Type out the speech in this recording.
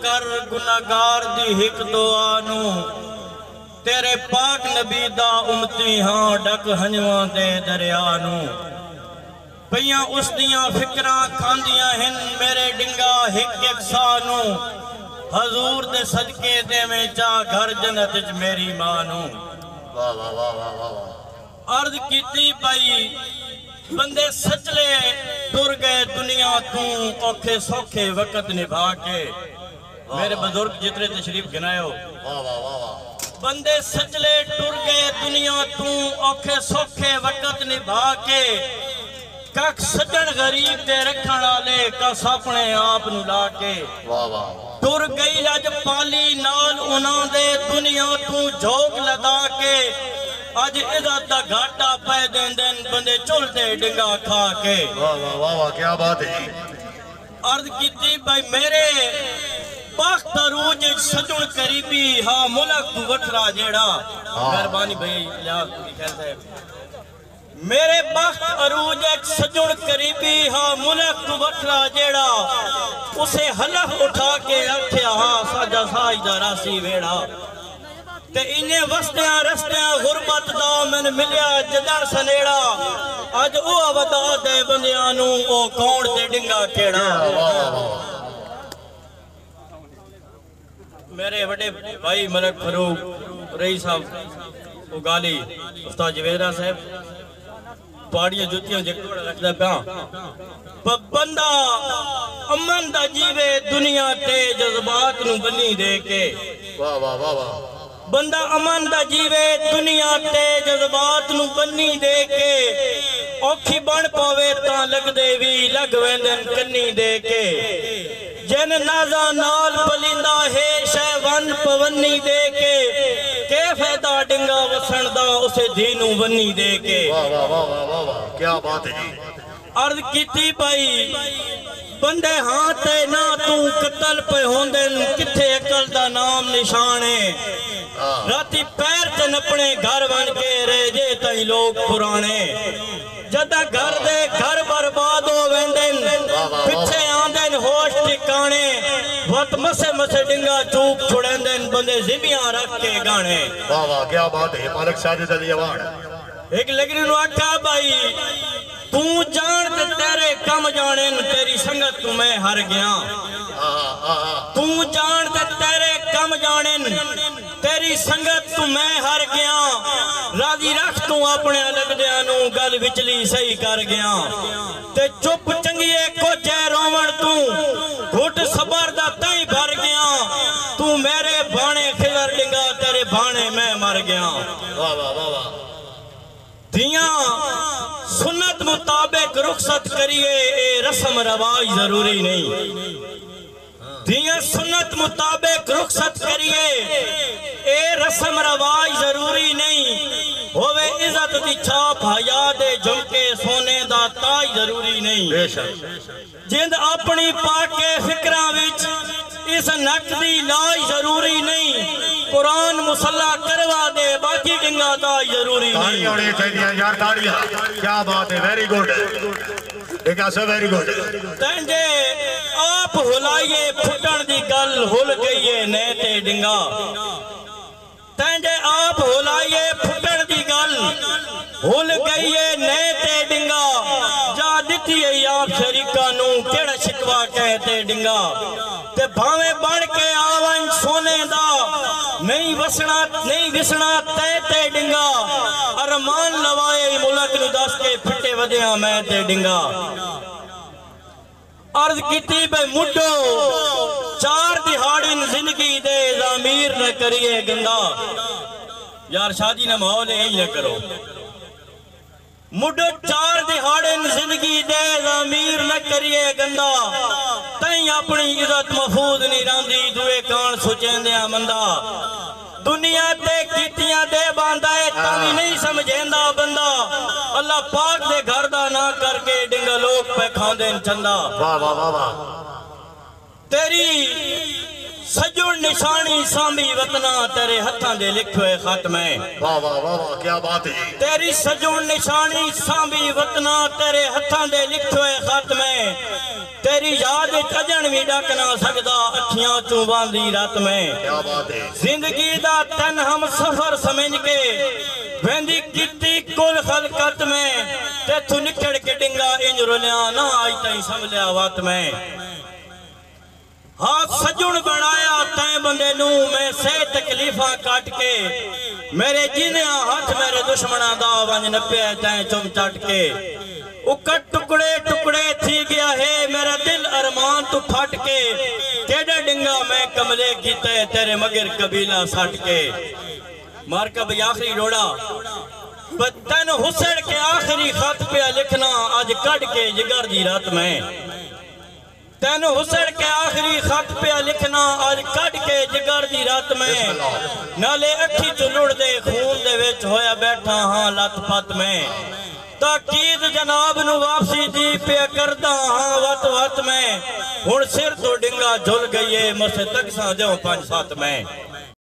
कर गुनाहगार दी हिक दुआ नू तेरे पाक नबी दा उम्मती हां डक हंजवां दे दरिया नू पईयां उस दियां फिक्रां खांदियां हिन मेरे डिंगा हिक एक सानू हजूर दे सदके देवें चा घर जन्नत च मेरी मां नू। वाह वाह वाह वाह वाह। अर्ज कीती भाई बंदे सचले टुर गए दुनिया तू औखे सौखे वक्त निभा के। मेरे बुजुर्ग जितने तशरीफ गिनायो वाह वाह वाह वाह। बंदे सचले टुर गए दुनिया तू औखे सौखे वक्त निभा के कख सजन गरीब दे रखण वाले कस अपने आप नु ला के। वाह वाह। टुर गई लज पाली नाल उन्हां दे दुनिया तू झोंक लगा के अज इज्जत दा घाटा पै देंदे बंदे चुलते डिंगा खा के। वाह वाह वाह वाह क्या बात है। अर्ज कीती भाई मेरे बख्त अरूज सजुन करीबी हा मुल्क तू वठरा जेड़ा। मेहरबानी भाई लिहाज कहते मेरे बख्त अरूज सजुन करीबी हा मुल्क तू वठरा जेड़ा उसे हलफ उठा के रखिया हा साजा साज दा रासी वेड़ा ते इन्हें वस्तियां रस्तियां गुरबत दा मैंने मिलिया जदर सनेड़ा अज ओ वदा दे बंदियां नू ओ कौन ते डिंगा केड़ा। मेरे बड़े भाई मलक फरूक रई साहब उगाली उस्ताद जवेदा साहब पाड़ियां जुतियां जगड़ रखदा पिया बंदा अमन दा जीवे दुनिया ते जज्बात नू बन्नी दे के। वाह वाह वाह वाह। बंदा अमन दा जीवे दुनिया ते जज्बात नू बन्नी दे के औखी बन पावे तां लगदे भी लग वेंदन कन्नी दे के जिन नाजा नाल पलिंदा है शैवन पवन्नी दे के फायदा डिंगा वसन दा उसे दीनू बन्नी दे के। वाह वाह वाह वाह वाह वाह क्या बात है। अर्ज कीती भाई बंदे हां ते ना तू कतल पे होंदे किथे अकल दा नाम निशाने राती पैर ते नपने घर बन के रह जे तई लोग पुराने जदा घर दे घर बर्बाद हो वेंदे पिछे आंदे होश ठिकाने वत मसे मसे डिंगा चूक छुड़ेंदे बंदे जिबियां रख के गाने। वाह वाह क्या बात है। मालिक साजिद अली अवार्ड एक लगरी नु आखा भाई तू जान ते तेरे कम जाने तेरी संगत तू मैं हार गया। तू जान ते तेरे कम जाने तेरी संगत तू मैं हार गया राजी रख तू अपने लगदियां नू गल विचली सही कर गया ते चुप चंगिए को जै रोवण तू घुट सबर दा तई भर गया तू मेरे बाणे खिलर डिंगा तेरे बाणे मैं मर गया। वाह वाह वाह वाह। दियां सुन्नत मुताबिक रुखसत करिए ए रस्म रवाज जरूरी नहीं। दियां सुन्नत मुताबिक रुखसत करिए ए रस्म रवाज जरूरी नहीं होवे इज्जत दी छाप हया दे झुमके सोने दा ताज जरूरी नहीं। जिंद अपनी पाके फिक्रां विच इस नक दी लाज जरूरी नहीं कुरान मुसल्ला करवा दे बाकी डिंगा ताज जरूरी नहीं। होनी चाहिए यार ताड़ियां क्या बात है। वेरी गुड डिंगा से वेरी गुड। तंजे आप हुलाइए फुटन दी गल हुल गई है ने ते डिंगा तंजे आप हुलाइए फुटन दी गल हुल गई है ने ते डिंगा जा दिती है आप शरीका नू केड़ा शिकवा कहते डिंगा ते भावे बन के आवन सोने दा नहीं वसना नहीं विसना ते डिंगा अरमान लवाए मुल्क नु दस के फिटे वधिया मैं ते डिंगा। अर्ज कीती बे मुड्डो चार दिहाड़ी जिंदगी दे ज़मीर न करिए गंदा। यार शादी ना माहौल यही न करो मुड्डो चार दिहाड़ी जिंदगी दे ज़मीर न करिए गंदा तई अपनी इज्जत महफूज नहीं रही दुए कान सुचेंदिया मंदा दुनिया ते कीतियां दे बांदा है तावी नहीं समझेंदा बंदा अल्लाह पाक दे घर दा ना करके डिंगा लोग पे खांदे चंदा। वाह वाह वाह वाह। तेरी सजुन निशानी सामी वतना तेरे हथां दे लिखे खत में। वाह वाह वाह वाह क्या बात है। तेरी सजुन निशानी सामी वतना तेरे हथां दे लिखे खत में तेरी याद कजन भी डक ना सकदा अखियां चू बांधी रात में। क्या बात है। जिंदगी दा तन हम सफर समझ के वेंदी किती कुल खलकत में ते तू निकल के डिंगा इंज रोलिया ना आज तई संभलिया वात में। हाथ सजुन बनाया तैं बंदे नू मैं से तकलीफा काट के मेरे जिन्या हाथ मेरे दुश्मना दा वंज नपे तैं चुम चट के। उकट टुकड़े टुकड़े थी गया है मेरा दिल अरमान तू फट के केड़े डिंगा मैं कमले कीते तेरे मगर कबीला सट के। मार का भाई आखिरी रोड़ा तन हुसड़ के आखिरी खत पे लिखना आज कट के जिगर दी रात में। तेन हुसड़ के आखिरी खत पे लिखना आज कट के जिगर दी रात में। नाले अखी चु लुड़ दे खून दे विच होया बैठा हाँ लत पत में। ताकीद जनाब नु वापसी दी पे करदा हाँ वत वत में। हुण सिर तो डिंगा झुल गई है मसे तक सा जो 5-7 में।